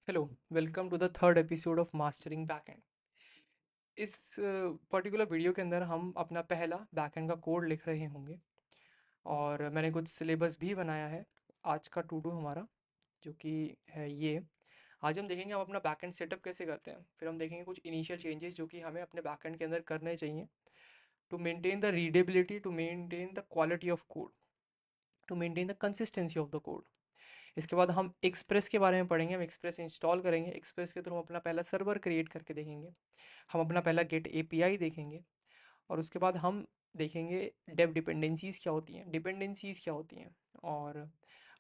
Hello, welcome to the third episode of mastering backend. इस particular video के अंदर हम अपना पहला बैकएंड का कोड लिख रहे होंगे और मैंने कुछ सिलेबस भी बनाया है। आज का टू डू हमारा जो कि है ये। आज हम देखेंगे हम अपना बैकएंड सेटअप कैसे करते हैं, फिर हम देखेंगे कुछ इनिशियल चेंजेस जो कि हमें अपने बैकएंड के अंदर करने चाहिए to maintain the readability, to maintain the quality of code, to maintain the consistency of the code. इसके बाद हम एक्सप्रेस के बारे में पढ़ेंगे। हम एक्सप्रेस इंस्टॉल करेंगे, एक्सप्रेस के थ्रू हम अपना पहला सर्वर क्रिएट करके देखेंगे। हम अपना पहला गेट एपीआई देखेंगे और उसके बाद हम देखेंगे डेव डिपेंडेंसीज़ क्या होती हैं, डिपेंडेंसीज़ क्या होती हैं, और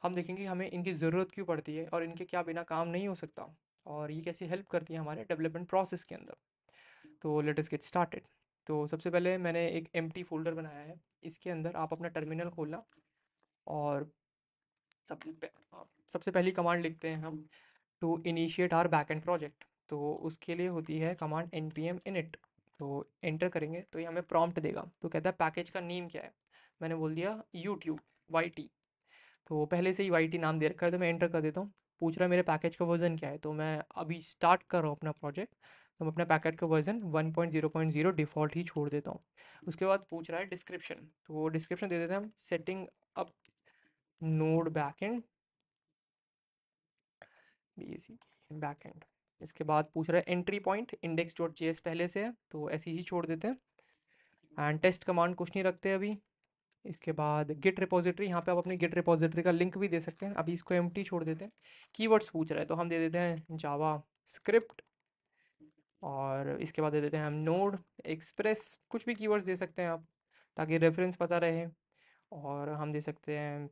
हम देखेंगे हमें इनकी ज़रूरत क्यों पड़ती है और इनके क्या बिना काम नहीं हो सकता, और ये कैसे हेल्प करती है हमारे डेवलपमेंट प्रोसेस के अंदर। तो लेट अस गेट स्टार्टेड। तो सबसे पहले मैंने एक एम्प्टी फोल्डर बनाया है। इसके अंदर आप अपना टर्मिनल खोलना और सब सबसे पहली कमांड लिखते हैं हम, to initiate our backend project. तो उसके लिए होती है कमांड npm init। तो एंटर करेंगे तो ये हमें प्रॉम्प्ट देगा, तो कहता है पैकेज का नेम क्या है। मैंने बोल दिया यूट्यूब YT। तो पहले से ही YT नाम दे रखा है तो मैं एंटर कर देता हूँ। पूछ रहा है मेरे पैकेज का वर्जन क्या है, तो मैं अभी स्टार्ट कर रहा हूँ अपना प्रोजेक्ट, तो मैं अपना पैकेज का वर्जन 1.0.0 डिफ़ॉल्ट ही छोड़ देता हूँ। उसके बाद पूछ रहा है डिस्क्रिप्शन, तो डिस्क्रिप्शन दे देते हैं हम, setting up node backend basic backend. इसके बाद पूछ रहा है entry point index dot JS पहले से है तो ऐसे ही छोड़ देते हैं। एंड टेस्ट कमांड कुछ नहीं रखते अभी। इसके बाद गिट रिपोजिटरी, यहाँ पे आप अपनी गिट रिपोजिटरी का लिंक भी दे सकते हैं, अभी इसको एम्प्टी छोड़ देते हैं। कीवर्ड्स पूछ रहा है तो हम दे देते हैं जावा स्क्रिप्ट, और इसके बाद दे देते हैं हम नोड एक्सप्रेस। कुछ भी कीवर्ड्स दे सकते हैं आप ताकि रेफरेंस पता रहे, और हम दे सकते हैं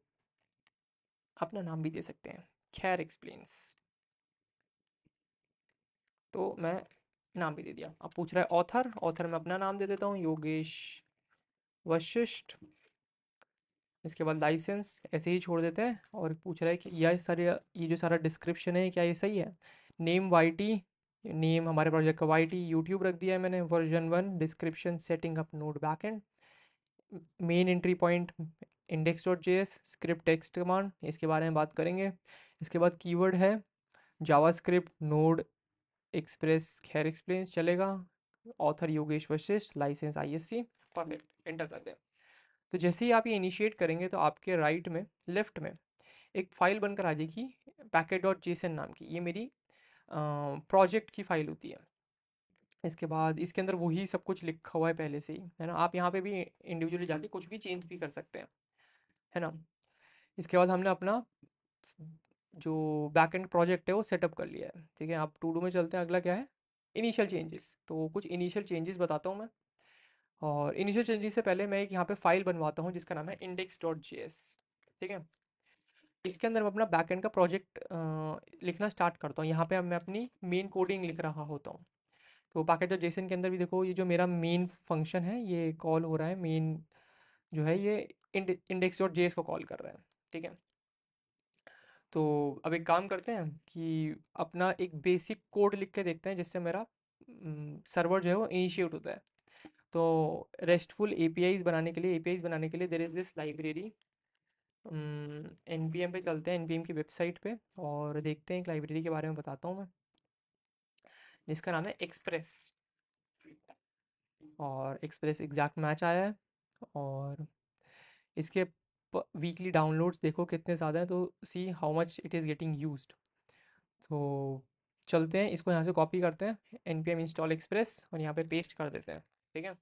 अपना नाम भी दे सकते हैं, खैर एक्सप्लेन्स। तो मैं नाम भी दे दिया। अब पूछ रहा है ऑथर, ऑथर में अपना नाम दे देता हूँ, योगेश वशिष्ठ। इसके बाद लाइसेंस ऐसे ही छोड़ देते हैं, और पूछ रहा है कि ये जो सारा डिस्क्रिप्शन है क्या ये सही है। नेम YT, नेम हमारे प्रोजेक्ट का YT, यूट्यूब रख दिया है मैंने, version 1, description setting up node backend, main entry point index dot JS, script text command, इसके बारे में बात करेंगे। इसके बाद कीवर्ड है जावास्क्रिप्ट नोड एक्सप्रेस खैर एक्सप्लेन्स चलेगा, author Yogesh Vashishtha, licence ISC। Perfect, enter कर दें। तो जैसे ही आप ये इनिशिएट करेंगे तो आपके राइट में, लेफ्ट में एक फाइल बनकर आ जाएगी पैकेट डॉट जेसन नाम की। ये मेरी प्रोजेक्ट की फाइल होती है। इसके बाद इसके अंदर वही सब कुछ लिखा हुआ है पहले से ही, है ना। आप यहाँ पे भी इंडिविजुअली जाके कुछ भी चेंज भी कर सकते हैं, है ना। इसके बाद हमने अपना जो बैकएंड प्रोजेक्ट है वो सेटअप कर लिया है, ठीक है। आप टू डू में चलते हैं। अगला क्या है, इनिशियल चेंजेस। तो कुछ इनिशियल चेंजेस बताता हूँ मैं, और इनिशियल चेंजेस से पहले मैं एक यहाँ पे फाइल बनवाता हूँ जिसका नाम है index.js, ठीक है। इसके अंदर मैं अपना बैकएंड का प्रोजेक्ट लिखना स्टार्ट करता हूँ। यहाँ पे अब मैं अपनी मेन कोडिंग लिख रहा होता हूँ। तो पैकेट जेसन के अंदर भी देखो, ये जो मेरा मेन फंक्शन है ये कॉल हो रहा है। मेन जो है ये index.js को कॉल कर रहा है, ठीक है। तो अब एक काम करते हैं कि अपना एक बेसिक कोड लिख के देखते हैं जिससे मेरा सर्वर जो है वो इनिशिएट होता है। तो रेस्टफुल एपीआईज बनाने के लिए there is this library. npm पे चलते हैं, npm की वेबसाइट पे, और देखते हैं एक लाइब्रेरी के बारे में बताता हूँ मैं, जिसका नाम है एक्सप्रेस। और एक्सप्रेस एग्जैक्ट मैच आया है, और इसके वीकली डाउनलोड्स देखो कितने ज़्यादा हैं, तो see how much it is getting used. तो चलते हैं, इसको यहाँ से कॉपी करते हैं, npm इंस्टॉल एक्सप्रेस, और यहाँ पे पेस्ट कर देते हैं, ठीक है।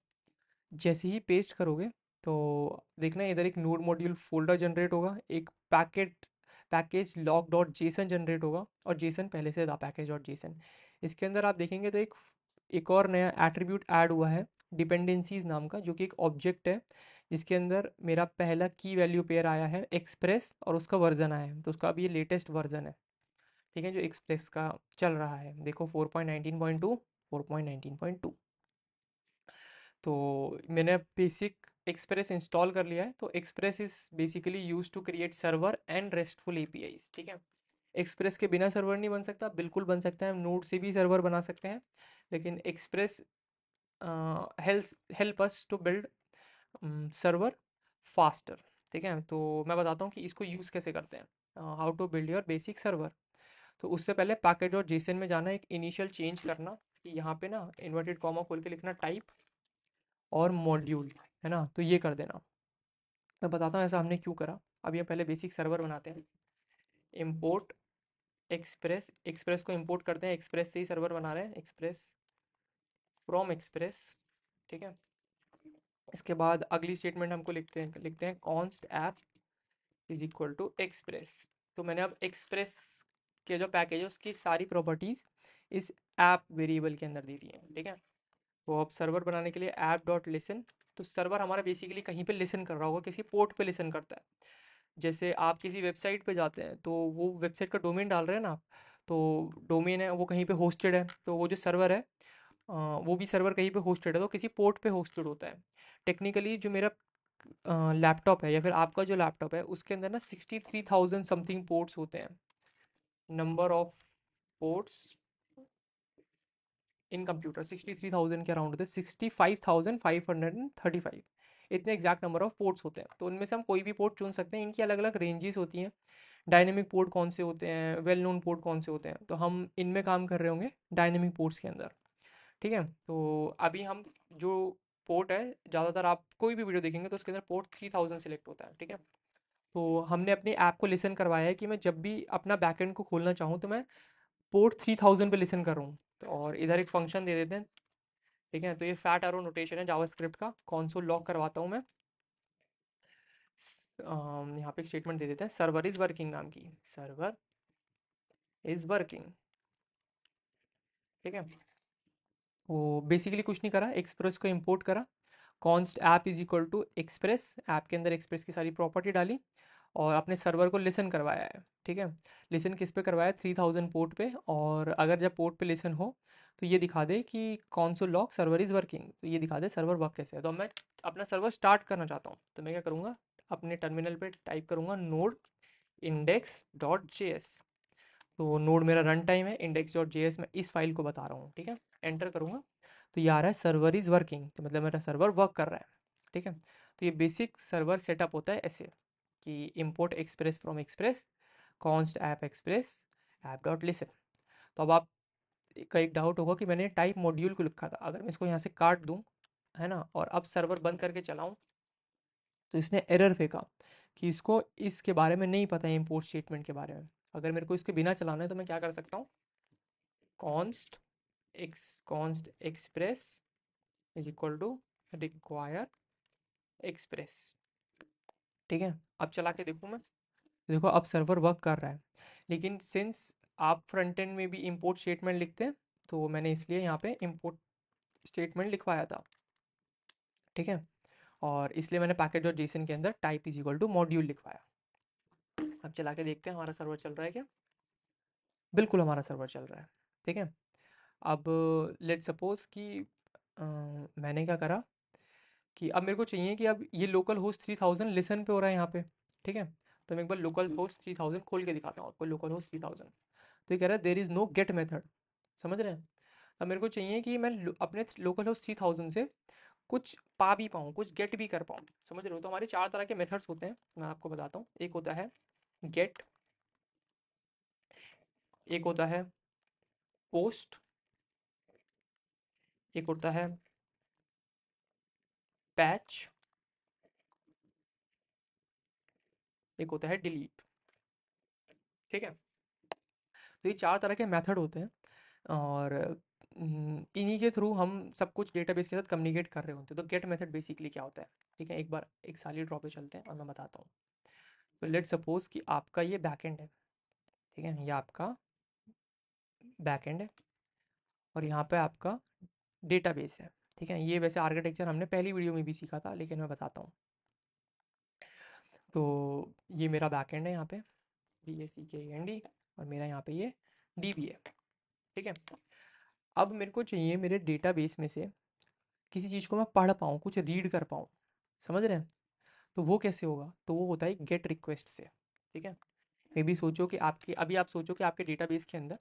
जैसे ही पेस्ट करोगे तो देखना इधर एक नोड मॉड्यूल फोल्डर जनरेट होगा, एक package log dot JSON generate होगा, और जेसन पहले से था पैकेज डॉट जेसन। इसके अंदर आप देखेंगे तो एक और नया एट्रीब्यूट ऐड हुआ है डिपेंडेंसीज नाम का, जो कि एक ऑब्जेक्ट है जिसके अंदर मेरा पहला की वैल्यू पेयर आया है एक्सप्रेस, और उसका वर्जन आया है, तो उसका अभी ये लेटेस्ट वर्जन है, ठीक है, जो एक्सप्रेस का चल रहा है। देखो 4.19.2, 4.19.2। तो मैंने बेसिक एक्सप्रेस इंस्टॉल कर लिया है। तो Express is basically use to create server and restful APIs, ठीक है। एक्सप्रेस के बिना सर्वर नहीं बन सकता, बिल्कुल बन सकता है, हम नोड से भी सर्वर बना सकते हैं, लेकिन Express help us to build server faster, ठीक है। तो मैं बताता हूँ कि इसको यूज़ कैसे करते हैं, how to build your basic server. तो उससे पहले पैकेज और जेसन में जाना, एक इनिशियल चेंज करना कि यहाँ पे ना इन्वर्टेड कॉमा खोल के लिखना टाइप और मॉड्यूल, है ना, तो ये कर देना। मैं बताता हूँ ऐसा हमने क्यों करा। अब ये पहले बेसिक सर्वर बनाते हैं। इम्पोर्ट एक्सप्रेस, एक्सप्रेस को इम्पोर्ट करते हैं, एक्सप्रेस से ही सर्वर बना रहे हैं, एक्सप्रेस फ्रॉम एक्सप्रेस, ठीक है। इसके बाद अगली स्टेटमेंट हमको लिखते हैं const app is equal to Express. तो मैंने अब एक्सप्रेस के जो पैकेज है उसकी सारी प्रॉपर्टीज़ इस ऐप वेरिएबल के अंदर दे दी हैं, ठीक है। तो अब सर्वर बनाने के लिए ऐप डॉट लिसन, तो सर्वर हमारा बेसिकली कहीं पे लिसन कर रहा होगा, किसी पोर्ट पे लिसन करता है। जैसे आप किसी वेबसाइट पे जाते हैं तो वो वेबसाइट का डोमेन डाल रहे हैं ना आप, तो डोमेन है वो कहीं पे होस्टेड है, तो वो जो सर्वर है वो भी सर्वर कहीं पे होस्टेड है, तो किसी पोर्ट पे होस्टेड होता है। टेक्निकली जो मेरा लैपटॉप है या फिर आपका जो लैपटॉप है उसके अंदर ना 63,000 समथिंग पोर्ट्स होते हैं, number of ports in computer 63,000 के अराउंड होते हैं, 65,535, इतने एग्जैक्ट नंबर ऑफ पोर्ट्स होते हैं। तो उनमें से हम कोई भी पोर्ट चुन सकते हैं, इनकी अलग अलग रेंजेस होती हैं। डायनेमिक पोर्ट कौन से होते हैं, वेल नोन पोर्ट कौन से होते हैं, तो हम इनमें काम कर रहे होंगे डायनेमिक पोर्ट्स के अंदर, ठीक है। तो अभी हम जो पोर्ट है, ज़्यादातर आप कोई भी वीडियो देखेंगे तो उसके अंदर पोर्ट 3000 सेलेक्ट होता है, ठीक है। तो हमने अपनी ऐप को लिसन करवाया है कि मैं जब भी अपना बैकएंड को खोलना चाहूँ तो मैं पोर्ट 3000 पे लिसन कर रहा हूँ। तो और इधर एक फंक्शन दे देते हैं, ठीक है। तो ये फैट एरो नोटेशन है जावास्क्रिप्ट का, कॉन्सोल लॉग करवाता हूँ मैं। यहाँ पे एक स्टेटमेंट दे देते हैं सर्वर इज वर्किंग नाम की, सर्वर इज वर्किंग, ठीक है। वो बेसिकली कुछ नहीं करा, एक्सप्रेस को इंपोर्ट करा, const app is equal to Express, app के अंदर एक्सप्रेस की सारी प्रॉपर्टी डाली और अपने सर्वर को लिसन करवाया है, ठीक है। लिसन किस पे करवाया है, 3000 पोर्ट पे, और अगर जब पोर्ट पे लिसन हो तो ये दिखा दे कि console log server is working, तो ये दिखा दे सर्वर वर्क कैसे है। तो अब मैं अपना सर्वर स्टार्ट करना चाहता हूँ, तो मैं क्या करूँगा, अपने टर्मिनल पे टाइप करूँगा node index dot JS S. तो नोड मेरा रन टाइम है, इंडेक्स डॉट जे एस मैं इस फाइल को बता रहा हूँ, ठीक है। एंटर करूँगा तो ये आ रहा है सर्वर इज़ वर्किंग, तो मतलब मेरा सर्वर वर्क कर रहा है, ठीक है। तो ये बेसिक सर्वर सेटअप होता है ऐसे कि import express from express, const app express app dot listen. तो अब आप का एक डाउट होगा कि मैंने टाइप मॉड्यूल को लिखा था, अगर मैं इसको यहाँ से काट दूँ, है ना, और अब सर्वर बंद करके चलाऊँ, तो इसने एरर फेंका कि इसको इसके बारे में नहीं पता है, इम्पोर्ट स्टेटमेंट के बारे में। अगर मेरे को इसके बिना चलाना है तो मैं क्या कर सकता हूँ, const Express is equal to require Express, ठीक है। अब चला के देखूँ मैं, देखो अब सर्वर वर्क कर रहा है। लेकिन सिंस आप फ्रंट एंड में भी इंपोर्ट स्टेटमेंट लिखते हैं, तो मैंने इसलिए यहाँ पे इंपोर्ट स्टेटमेंट लिखवाया था, ठीक है। और इसलिए मैंने पैकेज और जेसन के अंदर type is equal to module लिखवाया। अब चला के देखते हैं हमारा सर्वर चल रहा है क्या। बिल्कुल हमारा सर्वर चल रहा है, ठीक है। अब लेट सपोज कि मैंने क्या करा कि अब मेरे को चाहिए कि अब ये लोकल होस्ट 3000 लिसन पे हो रहा है यहाँ पे, ठीक है। तो मैं एक बार लोकल होस्ट 3000 खोल के दिखाता हूँ आपको, लोकल होस्ट 3000। तो ये कह रहा है there is know get method, समझ रहे हैं। अब मेरे को चाहिए कि मैं अपने लोकल होस्ट 3000 से कुछ पा भी पाऊँ, कुछ गेट भी कर पाऊँ, समझ रहे हो। तो हमारे चार तरह के मेथड्स होते हैं, मैं आपको बताता हूँ। एक होता है गेट, एक होता है पोस्ट, एक होता है पैच, एक होता है डिलीट, ठीक है। तो ये चार तरह के मेथड होते हैं और इन्हीं के थ्रू हम सब कुछ डेटाबेस के साथ कम्युनिकेट कर रहे होते हैं। तो गेट मेथड बेसिकली क्या होता है, ठीक है। एक बार एक साली ड्रॉ पे चलते हैं और मैं बताता हूँ। तो लेट सपोज कि आपका ये बैकएंड है, ठीक है, ये आपका बैकएंड है और यहाँ पे आपका डेटाबेस है, ठीक है। ये वैसे आर्किटेक्चर हमने पहली वीडियो में भी सीखा था, लेकिन मैं बताता हूँ। तो ये मेरा बैकएंड है यहाँ पे, BACKEND, और मेरा यहाँ पे ये DB है, ठीक है। अब मेरे को चाहिए मेरे डेटाबेस में से किसी चीज़ को मैं पढ़ पाऊँ, कुछ रीड कर पाऊँ, समझ रहे हैं। तो वो कैसे होगा, तो वो होता है गेट रिक्वेस्ट से, ठीक है। मे बी सोचो कि आपके अभी आप सोचो कि आपके डेटाबेस के अंदर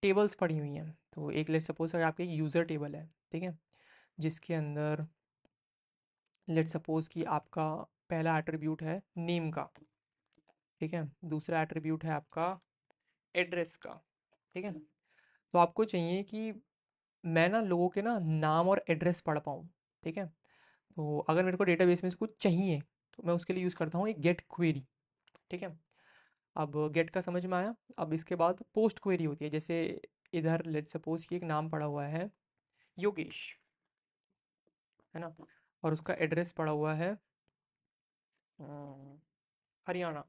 टेबल्स पड़ी हुई हैं। तो एक लेट सपोज अगर आपके यूज़र टेबल है, ठीक है, जिसके अंदर लेट सपोज कि आपका पहला एट्रीब्यूट है नेम का, ठीक है। दूसरा एट्रीब्यूट है आपका एड्रेस का। ठीक है, तो आपको चाहिए कि मैं ना लोगों के ना नाम और एड्रेस पढ़ पाऊँ। ठीक है, तो अगर मेरे को डेटाबेस में से कुछ चाहिए तो मैं उसके लिए यूज़ करता हूँ एक गेट क्वेरी। ठीक है, अब गेट का समझ में आया। अब इसके बाद पोस्ट क्वेरी होती है, जैसे इधर लेट सपोज कि एक नाम पड़ा हुआ है योगेश, है ना, और उसका एड्रेस पड़ा हुआ है हरियाणा।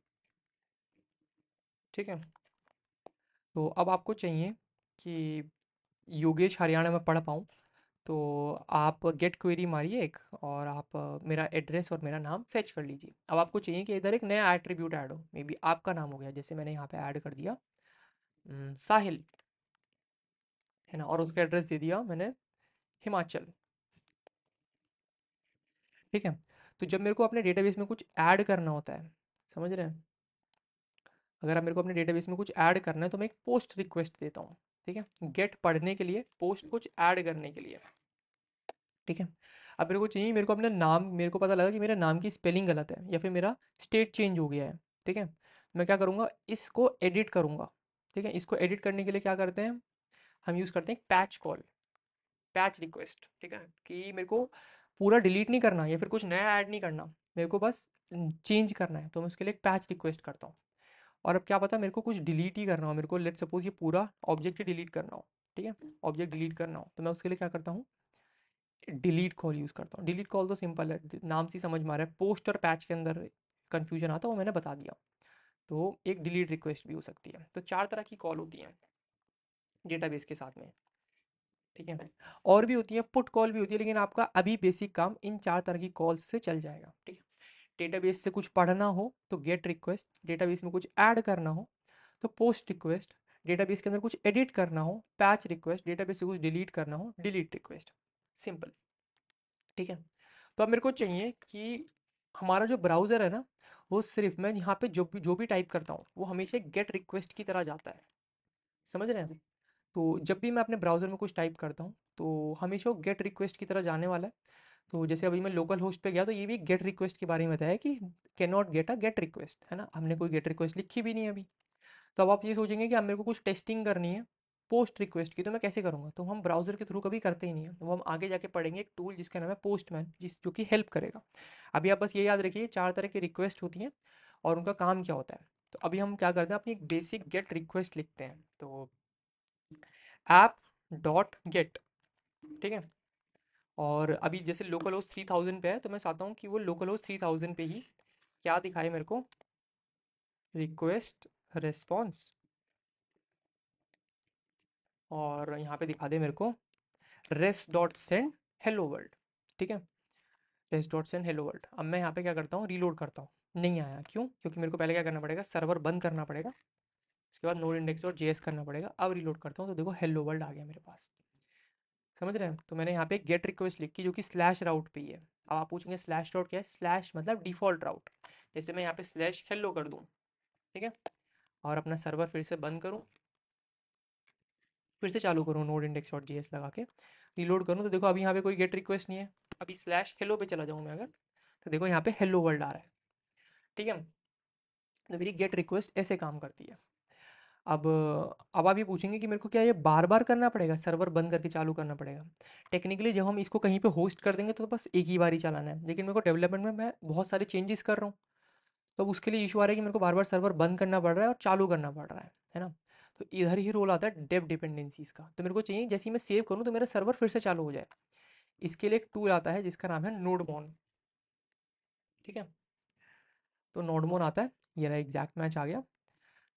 ठीक है, तो अब आपको चाहिए कि योगेश हरियाणा में पढ़ पाऊँ, तो आप गेट क्वेरी मारिए एक, और आप मेरा एड्रेस और मेरा नाम फेच कर लीजिए। अब आपको चाहिए कि इधर एक नया एट्रीब्यूट ऐड हो, मे बी आपका नाम हो गया, जैसे मैंने यहाँ पे ऐड कर दिया साहिल, है ना, और उसका एड्रेस दे दिया मैंने हिमाचल। ठीक है, तो जब मेरे को अपने डेटाबेस में कुछ ऐड करना होता है, समझ रहे हैं, अगर आप मेरे को अपने डेटाबेस में कुछ ऐड करना है तो मैं एक पोस्ट रिक्वेस्ट देता हूँ। ठीक है, गेट पढ़ने के लिए, पोस्ट कुछ ऐड करने के लिए। ठीक है, अब मेरे को चाहिए, मेरे को अपना नाम, मेरे को पता लगा कि मेरे नाम की स्पेलिंग गलत है या फिर मेरा स्टेट चेंज हो गया है। ठीक है, तो मैं क्या करूँगा, इसको एडिट करूँगा। ठीक है, इसको एडिट करने के लिए क्या करते हैं, हम यूज़ करते हैं पैच कॉल, पैच रिक्वेस्ट। ठीक है, कि मेरे को पूरा डिलीट नहीं करना या फिर कुछ नया ऐड नहीं करना, मेरे को बस चेंज करना है, तो मैं उसके लिए एक पैच रिक्वेस्ट करता हूँ। और अब क्या पता मेरे को कुछ डिलीट ही करना हो, मेरे को लेट सपोज ये पूरा ऑब्जेक्ट ही डिलीट करना हो। ठीक है, ऑब्जेक्ट डिलीट करना हो तो मैं उसके लिए क्या करता हूँ, डिलीट कॉल यूज़ करता हूँ। डिलीट कॉल तो सिंपल है, नाम से ही समझ में आ रहा है, पोस्ट और पैच के अंदर कन्फ्यूजन आता है, वो मैंने बता दिया। तो एक डिलीट रिक्वेस्ट भी हो सकती है। तो 4 तरह की कॉल होती हैं डेटाबेस के साथ में। ठीक है, और भी होती है, पुट कॉल भी होती है, लेकिन आपका अभी बेसिक काम इन 4 तरह की कॉल से चल जाएगा। ठीक है, डेटाबेस से कुछ पढ़ना हो तो गेट रिक्वेस्ट, डेटाबेस में कुछ ऐड करना हो तो पोस्ट रिक्वेस्ट, डेटाबेस के अंदर कुछ एडिट करना हो पैच रिक्वेस्ट, डेटाबेस से कुछ डिलीट करना हो डिलीट रिक्वेस्ट। सिंपल। ठीक है, तो अब मेरे को चाहिए कि हमारा जो ब्राउज़र है ना, वो सिर्फ मैं यहाँ पे जो भी टाइप करता हूँ वो हमेशा गेट रिक्वेस्ट की तरह जाता है। समझ रहे हैं, तो जब भी मैं अपने ब्राउज़र में कुछ टाइप करता हूँ तो हमेशा वो गेट रिक्वेस्ट की तरह जाने वाला है। तो जैसे अभी मैं लोकल होस्ट पे गया तो ये भी गेट रिक्वेस्ट के बारे में बताया कि can not get a gate request, है ना, हमने कोई गेट रिक्वेस्ट लिखी भी नहीं है अभी। तो अब आप ये सोचेंगे कि अब मेरे को कुछ टेस्टिंग करनी है पोस्ट रिक्वेस्ट की, तो मैं कैसे करूँगा, तो हम ब्राउज़र के थ्रू कभी करते ही नहीं है, तो हम आगे जाके पढ़ेंगे एक टूल जिसका नाम है पोस्टमैन, जो कि हेल्प करेगा। अभी आप बस ये याद रखिए 4 तरह की रिक्वेस्ट होती हैं और उनका काम क्या होता है। तो अभी हम क्या करते हैं, अपनी एक बेसिक गेट रिक्वेस्ट लिखते हैं, तो ऐप डॉट गेट। ठीक है, और अभी जैसे लोकल होस्ट 3000 पे है, तो मैं चाहता हूँ कि वो लोकल होस्ट 3000 पे ही क्या दिखाए मेरे को, रिक्वेस्ट रिस्पॉन्स, और यहाँ पे दिखा दे मेरे को rest dot send hello world. ठीक है, rest dot send hello world. अब मैं यहाँ पे क्या करता हूँ, रीलोड करता हूँ, नहीं आया, क्यों, क्योंकि मेरे को पहले क्या करना पड़ेगा, सर्वर बंद करना पड़ेगा, इसके बाद नोड इंडेक्स डॉट जेएस करना पड़ेगा। अब रीलोड करता हूँ तो देखो हेलो वर्ल्ड आ गया मेरे पास। समझ रहे हैं, तो मैंने यहाँ पे गेट रिक्वेस्ट लिखी जो कि स्लैश राउट पे ही है। अब आप पूछेंगे स्लैश राउट क्या है, स्लैश मतलब डिफॉल्ट राउट। जैसे मैं यहाँ पे स्लैश हेलो कर दूँ, ठीक है, और अपना सर्वर फिर से बंद करूँ, फिर से चालू करूँ नोड इंडेक्स डॉट जेएस लगा के, रीलोड करूँ, तो देखो अभी यहाँ पे कोई गेट रिक्वेस्ट नहीं है। अभी स्लैश हेलो पे चला जाऊँ मैं अगर, तो देखो यहाँ पे हेलो वर्ल्ड आ रहा है। ठीक है, तो मेरी गेट रिक्वेस्ट ऐसे काम करती है। अब आप ये पूछेंगे कि मेरे को क्या ये बार बार करना पड़ेगा, सर्वर बंद करके चालू करना पड़ेगा। टेक्निकली जब हम इसको कहीं पे होस्ट कर देंगे तो बस एक ही बार ही चलाना है, लेकिन मेरे को डेवलपमेंट में मैं बहुत सारे चेंजेस कर रहा हूँ, तो अब उसके लिए इशू आ रहा है कि मेरे को बार बार सर्वर बंद करना पड़ रहा है और चालू करना पड़ रहा है ना। तो इधर ही रोल आता है डेव डिपेंडेंसीज का। तो मेरे को चाहिए जैसे ही मैं सेव करूँ तो मेरा सर्वर फिर से चालू हो जाए। इसके लिए एक टूल आता है जिसका नाम है नोडमोन। ठीक है, तो नोडमोन आता है, ये रहा एग्जैक्ट मैच आ गया।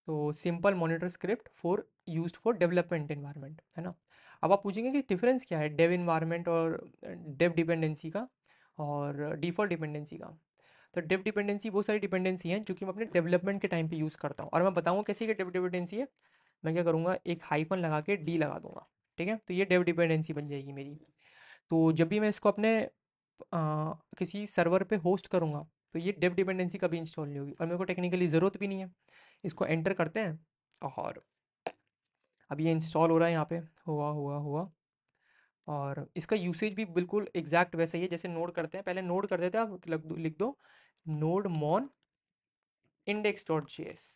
तो simple monitor script for used for development environment, है ना। अब आप पूछेंगे कि डिफरेंस क्या है डेव इन्वायरमेंट और डेव डिपेंडेंसी का और डिफ़ॉल्ट डिपेंडेंसी का। तो डेव डिपेंडेंसी वो सारी डिपेंडेंसी हैं जो कि मैं अपने डेवलपमेंट के टाइम पे यूज़ करता हूँ, और मैं बताऊँगा कैसे कि डेव डिपेंडेंसी है। मैं क्या करूँगा, एक हाइफन लगा के डी लगा दूंगा। ठीक है, तो ये डेव डिपेंडेंसी बन जाएगी मेरी। तो जब भी मैं इसको अपने किसी सर्वर पे होस्ट करूँगा तो ये डेव डिपेंडेंसी कभी इंस्टॉल नहीं होगी, और मेरे को टेक्निकली ज़रूरत भी नहीं है। इसको एंटर करते हैं, और अब ये इंस्टॉल हो रहा है, यहाँ पे हुआ हुआ हुआ। और इसका यूसेज भी बिल्कुल एग्जैक्ट वैसा ही है जैसे नोड करते हैं, पहले नोड कर देते हैं, आप लिख दो nodemon index dot JS एस।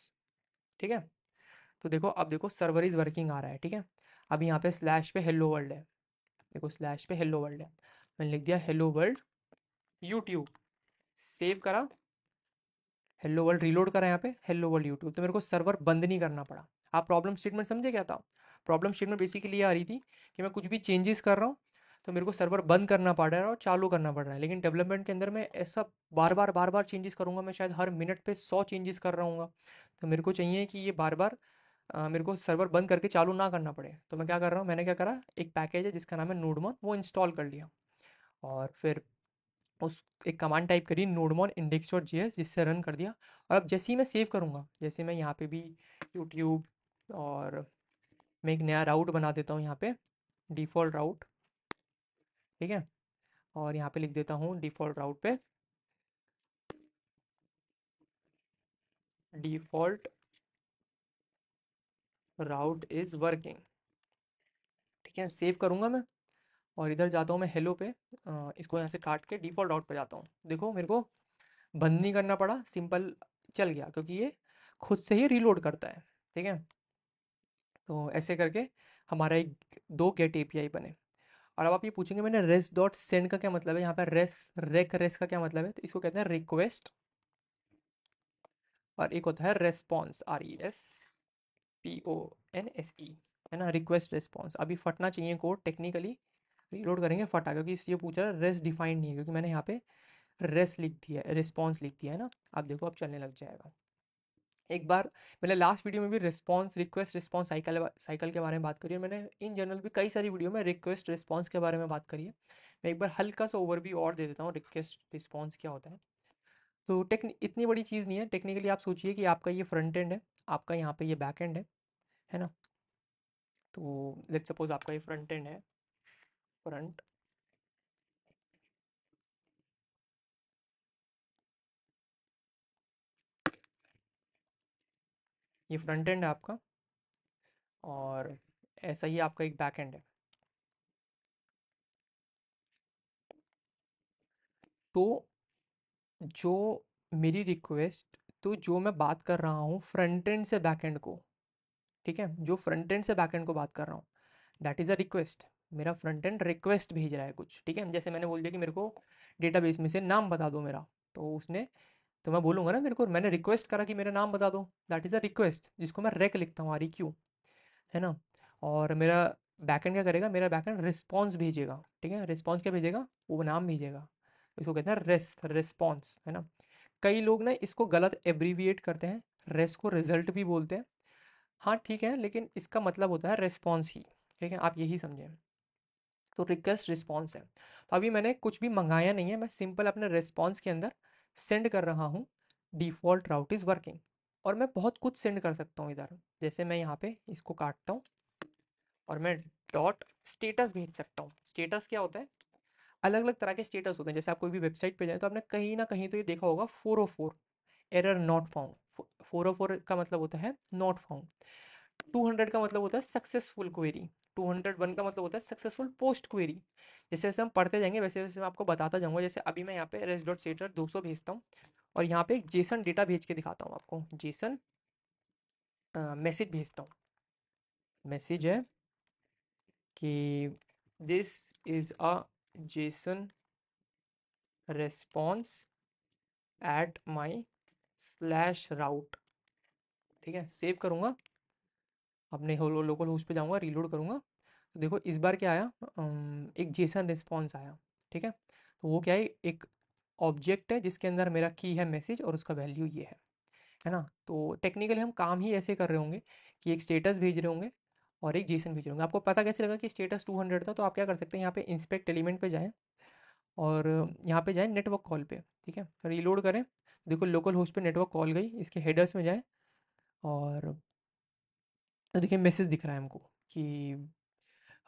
ठीक है, तो देखो अब देखो सर्वर इज़ वर्किंग आ रहा है, ठीक है। अब यहाँ पे स्लैश पे हेलो वर्ल्ड है, देखो स्लैश पे हेलो वर्ल्ड है, मैंने लिख दिया हेलो वर्ल्ड यूट्यूब, सेव करा, हेलो वर्ल्ड रीलोड करा यहाँ पे हेलो वर्ल्ड यूट्यूब, तो मेरे को सर्वर बंद नहीं करना पड़ा। आप प्रॉब्लम स्टेटमेंट समझे क्या था? प्रॉब्लम स्टेटमेंट बेसिकली ये आ रही थी कि मैं कुछ भी चेंजेस कर रहा हूँ तो मेरे को सर्वर बंद करना पड़ रहा है और चालू करना पड़ रहा है, लेकिन डेवलपमेंट के अंदर मैं ऐसा बार बार चेंजेस करूँगा, मैं शायद हर मिनट पे 100 चेंजेस कर रहा हूँ। तो मेरे को चाहिए कि ये बार बार मेरे को सर्वर बंद करके चालू ना करना पड़े। तो मैं क्या कर रहा हूँ, मैंने क्या करा, एक पैकेज है जिसका नाम है नोडमॉन, वो इंस्टॉल कर लिया और फिर उस एक कमांड टाइप करी नोडमॉन इंडेक्स डॉट जेएस, जिससे रन कर दिया। और अब जैसे ही मैं सेव करूँगा, जैसे मैं यहाँ पे भी यूट्यूब, और मैं एक नया राउट बना देता हूँ यहाँ पे, डिफ़ॉल्ट राउट, ठीक है, और यहाँ पे लिख देता हूँ डिफ़ॉल्ट राउट पे डिफ़ॉल्ट राउट इज़ वर्किंग, ठीक है, सेव करूँगा मैं और इधर जाता हूँ मैं हेलो पे, इसको यहाँ से काट के डिफ़ॉल्ट राउट पे जाता हूँ। देखो मेरे को बंद नहीं करना पड़ा, सिंपल चल गया क्योंकि ये खुद से ही रीलोड करता है, ठीक है। तो ऐसे करके हमारा एक दो गेट एपीआई बने। और अब आप ये पूछेंगे मैंने रेस्ट डॉट सेंड का क्या मतलब है, यहाँ पर रेस का क्या मतलब है, तो इसको कहते हैं रिक्वेस्ट, और एक होता है रेस्पॉन्स, RESPONSE, है ना, रिक्वेस्ट रिस्पॉन्स। अभी फटना चाहिए कोड टेक्निकली, रीलोड करेंगे फटा, क्योंकि ये पूछ रहा है रेस्ट डिफाइंड नहीं है, क्योंकि मैंने यहाँ पे रेस लिख दिया है, रिस्पॉन्स लिख दिया है ना। आप देखो अब चलने लग जाएगा। एक बार मैंने लास्ट वीडियो में भी रिस्पॉन्स रिक्वेस्ट रिस्पॉन्स साइकिल के बारे में बात करी है, मैंने इन जनरल भी कई सारी वीडियो में रिक्वेस्ट रिस्पॉन्स के बारे में बात करी है। मैं एक बार हल्का सा ओवरव्यू और दे देता हूँ, रिक्वेस्ट रिस्पॉन्स क्या होता है। तो इतनी बड़ी चीज़ नहीं है टेक्निकली। आप सोचिए कि आपका ये फ्रंट एंड है, आपका यहाँ पे ये बैक एंड है ना। तो लेट्स सपोज आपका ये फ्रंट एंड है, फ्रंट, ये फ्रंट एंड है आपका, और ऐसा ही आपका एक बैक एंड है। तो जो मेरी रिक्वेस्ट, तो जो मैं बात कर रहा हूँ फ्रंट एंड से बैक एंड को, ठीक है, जो फ्रंट एंड से बैक एंड को बात कर रहा हूँ, दैट इज़ अ रिक्वेस्ट। मेरा फ्रंट एंड रिक्वेस्ट भेज रहा है कुछ, ठीक है। जैसे मैंने बोल दिया कि मेरे को डेटाबेस में से नाम बता दो मेरा, तो उसने, तो मैं बोलूँगा ना, मेरे को, मैंने रिक्वेस्ट करा कि मेरा नाम बता दो, दैट इज़ अ रिक्वेस्ट, जिसको मैं रेक लिखता हूँ, REQ, है ना। और मेरा बैकएंड क्या करेगा, मेरा बैकएंड रिस्पॉन्स भेजेगा, ठीक है। रिस्पॉन्स क्या भेजेगा, वो नाम भेजेगा, इसको कहते हैं रेस्ट रिस्पॉन्स, है ना। कई लोग ना इसको गलत एब्रीविएट करते हैं, रेस्ट को रिजल्ट भी बोलते हैं। हाँ ठीक है, लेकिन इसका मतलब होता है रिस्पॉन्स ही, ठीक है, आप यही समझें। तो रिक्वेस्ट रिस्पॉन्स है। तो अभी मैंने कुछ भी मंगाया नहीं है, मैं सिंपल अपने रिस्पॉन्स के अंदर सेंड कर रहा हूँ डिफ़ॉल्ट राउट इज़ वर्किंग। और मैं बहुत कुछ सेंड कर सकता हूँ इधर, जैसे मैं यहाँ पे इसको काटता हूँ और मैं डॉट स्टेटस भेज सकता हूँ। स्टेटस क्या होता है, अलग अलग तरह के स्टेटस होते हैं। जैसे आप कोई भी वेबसाइट पे जाए तो आपने कहीं ना कहीं तो ये देखा होगा 404 एरर नॉट फाउंड। 404 का मतलब होता है नॉट फाउंड। 200 का मतलब होता है सक्सेसफुल क्वेरी। 201 का मतलब होता है सक्सेसफुल पोस्ट क्वेरी। जैसे जैसे हम पढ़ते जाएंगे वैसे वैसे मैं आपको बताता जाऊंगा। जैसे अभी मैं यहाँ पे रेस डॉट सेटर 200 भेजता हूँ और यहाँ पे एक जेसन डेटा भेज के दिखाता हूँ आपको। जेसन मैसेज भेजता हूँ, मैसेज है कि this is a JSON response at my slash route, ठीक है। सेव करूँगा, अपने लोकल होस्ट पे जाऊँगा, रीलोड करूँगा, तो देखो इस बार क्या आया, एक जेसन रिस्पॉन्स आया, ठीक है। तो वो क्या है, एक ऑब्जेक्ट है जिसके अंदर मेरा की है मैसेज और उसका वैल्यू ये है ना। तो टेक्निकली हम काम ही ऐसे कर रहे होंगे कि एक स्टेटस भेज रहे होंगे और एक जेसन भेज रहे होंगे। आपको पता कैसे लगा कि स्टेटस 200 था, तो आप क्या कर सकते हैं, यहाँ पे इंस्पेक्ट एलिमेंट पे जाएं और यहाँ पे जाएं नेटवर्क कॉल पे, ठीक है, रीलोड करें। देखो लोकल होस्ट पे नेटवर्क कॉल गई, इसके हेडर्स में जाएं और तो देखिए मैसेज दिख रहा है हमको कि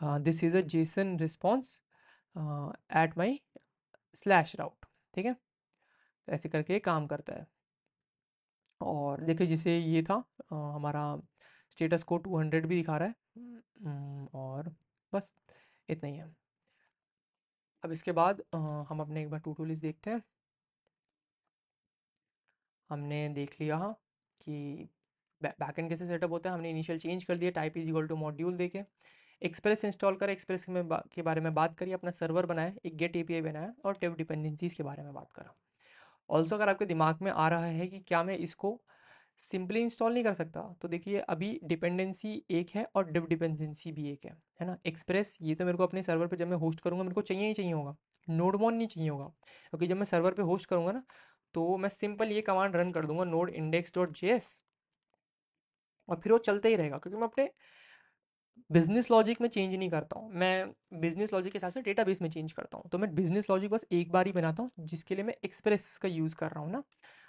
this is a JSON response at my slash route, ठीक है। तो ऐसे करके ये काम करता है। और देखिए जैसे ये था हमारा स्टेटस को 200 भी दिखा रहा है। और बस इतना ही है। अब इसके बाद हम अपने एक बार टू टू लिस्ट देखते हैं। हमने देख लिया कि बैकएंड कैसे सेटअप होता है, हमने इनिशियल चेंज कर दिया, type is equal to module देके एक्सप्रेस इंस्टॉल करें, एक्सप्रेस में के बारे में बात करिए, अपना सर्वर बनाया, एक गेट एपीआई बनाया और टेप डिपेंडेंसीज के बारे में बात करा। ऑल्सो अगर आपके दिमाग में आ रहा है कि क्या मैं इसको सिंपली इंस्टॉल नहीं कर सकता, तो देखिए अभी डिपेंडेंसी एक है और डिव डिपेंडेंसी भी एक है ना। एक्सप्रेस ये तो मेरे को अपने सर्वर पे जब मैं होस्ट करूँगा मेरे को चाहिए ही चाहिए होगा, नोडमोन नहीं चाहिए होगा, क्योंकि जब मैं सर्वर पे होस्ट करूँगा ना तो मैं सिंपल ये कमांड रन कर दूंगा नोड इंडेक्स डॉट जेएस और फिर वो चलते ही रहेगा, क्योंकि मैं अपने बिजनेस लॉजिक में चेंज नहीं करता हूँ, मैं बिजनेस लॉजिक के हिसाब से डेटाबेस में चेंज करता हूँ। तो मैं बिजनेस लॉजिक बस एक बार ही बनाता हूँ जिसके लिए मैं एक्सप्रेस का यूज़ कर रहा हूँ ना।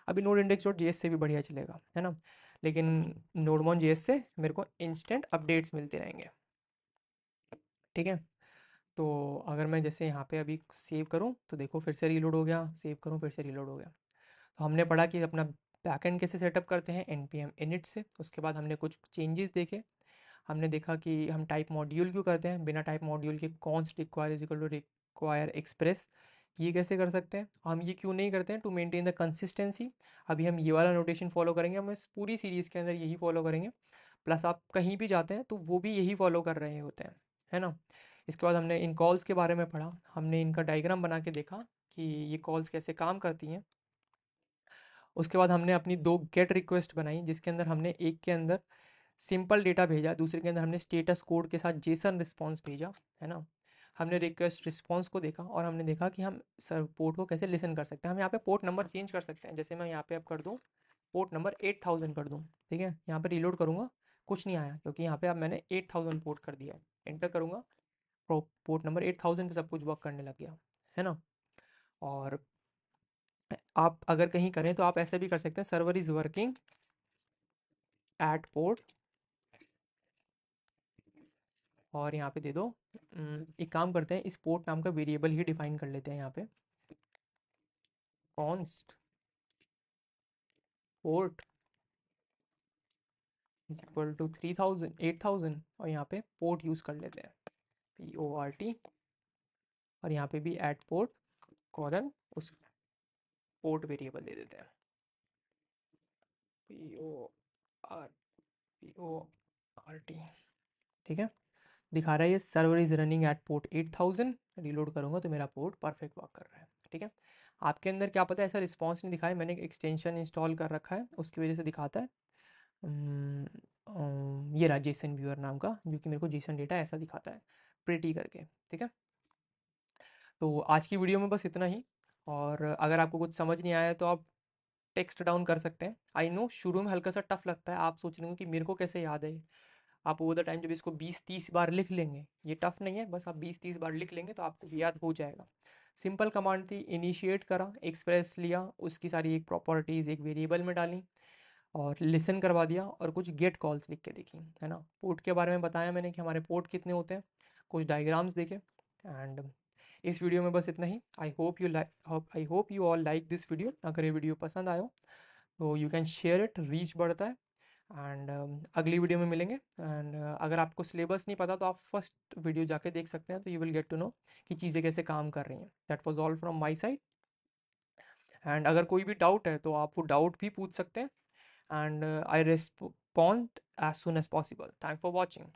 अभी नोड इंडेक्स डॉट जेएस से भी बढ़िया चलेगा, है ना, लेकिन नोडमोन जेएस से मेरे को इंस्टेंट अपडेट्स मिलते रहेंगे। ठीक है, तो अगर मैं जैसे यहाँ पे अभी सेव करूँ तो देखो फिर से रीलोड हो गया, सेव करूँ फिर से रीलोड हो गया। तो हमने पढ़ा कि अपना बैकएंड कैसे सेटअप करते हैं npm init से। उसके बाद हमने कुछ चेंजेस देखे, हमने देखा कि हम टाइप मॉड्यूल क्यों करते हैं, बिना टाइप मॉड्यूल के const require is equal to require Express, ये कैसे कर सकते हैं, हम ये क्यों नहीं करते हैं टू मेंटेन द कंसिस्टेंसी। अभी हम ये वाला नोटेशन फॉलो करेंगे, हम इस पूरी सीरीज़ के अंदर यही फॉलो करेंगे, प्लस आप कहीं भी जाते हैं तो वो भी यही फॉलो कर रहे होते हैं, है ना। इसके बाद हमने इन कॉल्स के बारे में पढ़ा, हमने इनका डायग्राम बना के देखा कि ये कॉल्स कैसे काम करती हैं। उसके बाद हमने अपनी दो गेट रिक्वेस्ट बनाई, जिसके अंदर हमने एक के अंदर सिंपल डेटा भेजा, दूसरे के अंदर हमने स्टेटस कोड के साथ जेसन रिस्पॉन्स भेजा, है ना। हमने रिक्वेस्ट रिस्पॉन्स को देखा और हमने देखा कि हम सर पोर्ट को कैसे लिसन कर सकते हैं। हम यहाँ पे पोर्ट नंबर चेंज कर सकते हैं, जैसे मैं यहाँ पे अब कर दूँ पोर्ट नंबर 8000 कर दूँ, ठीक है। यहाँ पे रीलोड करूँगा, कुछ नहीं आया क्योंकि यहाँ पे अब मैंने 8000 पोर्ट कर दिया है। एंटर करूँगा, पोर्ट नंबर 8000 पे सब कुछ वर्क करने लग गया, है ना। और आप अगर कहीं करें तो आप ऐसे भी कर सकते हैं, server is working at port, और यहाँ पे दे दो एक काम करते हैं, इस पोर्ट नाम का वेरिएबल ही डिफाइन कर लेते हैं यहाँ पे, const port is equal to 3000 8000, और यहाँ पे पोर्ट यूज़ कर लेते हैं PORT, और यहाँ पे भी एट पोर्ट कॉलन उस पोर्ट वेरिएबल दे देते हैं POR PORT, ठीक है। दिखा रहा है ये server is running at port 8000, reload करूँगा तो मेरा पोर्ट परफेक्ट वर्क कर रहा है, ठीक है। आपके अंदर क्या पता है ऐसा रिस्पॉन्स नहीं दिखाया, मैंने एक एक्सटेंशन इंस्टॉल कर रखा है उसकी वजह से दिखाता है। ये रहा जेसन व्यूअर नाम का, जो कि मेरे को जेसन डेटा ऐसा दिखाता है प्रिटी करके, ठीक है। तो आज की वीडियो में बस इतना ही, और अगर आपको कुछ समझ नहीं आया तो आप टेक्स्ट डाउन कर सकते हैं। आई नो शुरू में हल्का सा टफ लगता है, आप सोच रहे हो कि मेरे को कैसे याद है। आप ओवर द टाइम जब इसको 20-30 बार लिख लेंगे, ये टफ नहीं है, बस आप 20-30 बार लिख लेंगे तो आपको याद हो जाएगा। सिंपल कमांड थी, इनिशिएट करा, एक्सप्रेस लिया, उसकी सारी एक प्रॉपर्टीज़ एक वेरिएबल में डाली और लिसन करवा दिया, और कुछ गेट कॉल्स लिख के देखी, है ना। पोर्ट के बारे में बताया मैंने कि हमारे पोर्ट कितने होते हैं, कुछ डायग्राम्स देखे, एंड इस वीडियो में बस इतना ही। I hope you all like this video. अगर ये वीडियो पसंद आयो तो you can share it, reach बढ़ता है। एंड अगली वीडियो में मिलेंगे, एंड अगर आपको सिलेबस नहीं पता तो आप फर्स्ट वीडियो जाके देख सकते हैं, तो you will get to know कि चीज़ें कैसे काम कर रही हैं। That was all from my side, and अगर कोई भी डाउट है तो आप वो डाउट भी पूछ सकते हैं, and I respond as soon as possible. Thank for watching.